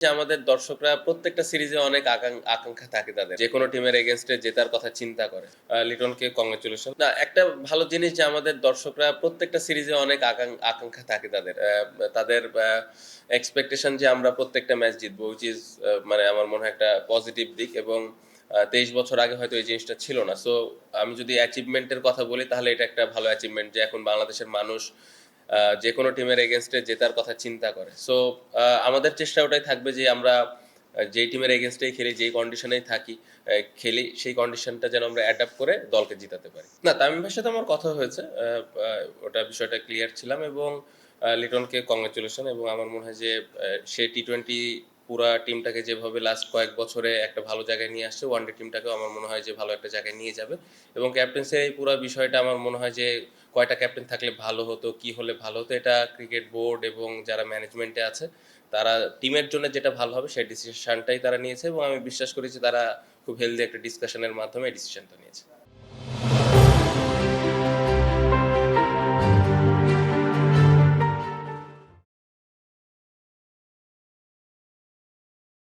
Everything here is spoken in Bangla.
যে আমাদের দর্শকরা প্রত্যেকটা সিরিজে অনেক আকাঙ্ক্ষা থাকে তাদের, যে কোনো টিমের এগেনস্টে জেতার কথা চিন্তা করে। লিটনকে কংগ্রেচুলেশন। না, একটা ভালো জিনিস যে আমাদের দর্শকরা প্রত্যেকটা সিরিজে অনেক আকাঙ্ক্ষা থাকে তাদের, তাদের এক্সপেকটেশন যে আমরা প্রত্যেকটা ম্যাচ জিতবো, উইচ ইজ মানে আমার মনে হয় একটা পজিটিভ দিক। এবং 23 বছর আগে হয়তো এই জিনিসটা ছিল না। সো আমি যদি অ্যাচিভমেন্টের কথা বলি তাহলে এটা একটা ভালো অ্যাচিভমেন্ট যে এখন বাংলাদেশের মানুষ যে কোনো টিমের এগেনস্টে জেতার কথা চিন্তা করে। সো আমাদের চেষ্টা ওটাই থাকবে যে আমরা যেই টিমের এগেনস্টেই খেলি, যেই কন্ডিশনেই থাকি, খেলি, সেই কন্ডিশনটা যেন আমরা অ্যাডাপ্ট করে দলকে জিতাতে পারি। না, তামিম ভাইয়ের সাথে আমার কথা হয়েছে, ওটা বিষয়টা ক্লিয়ার ছিলাম। এবং লিটনকে কংগ্রেচুলেশন। এবং আমার মনে হয় যে সে টি-20 পুরা টিমটাকে যেভাবে লাস্ট কয়েক বছরে একটা ভালো জায়গায় নিয়ে আসছে, ওয়ানডে টিমটাকেও আমার মনে হয় যে ভালো একটা জায়গায় নিয়ে যাবে। এবং ক্যাপ্টেন্সির এই পুরো বিষয়টা আমার মনে হয় যে কয়টা ক্যাপ্টেন থাকলে ভালো হতো, কি হলে ভালো হতো, এটা ক্রিকেট বোর্ড এবং যারা ম্যানেজমেন্টে আছে তারা টিমের জন্য যেটা ভালো হবে সেই ডিসিশনটাই তারা নিয়েছে। এবং আমি বিশ্বাস করি যে তারা খুব হেলদি একটা ডিসকাশনের মাধ্যমে এই ডিসিশনটা নিয়েছে।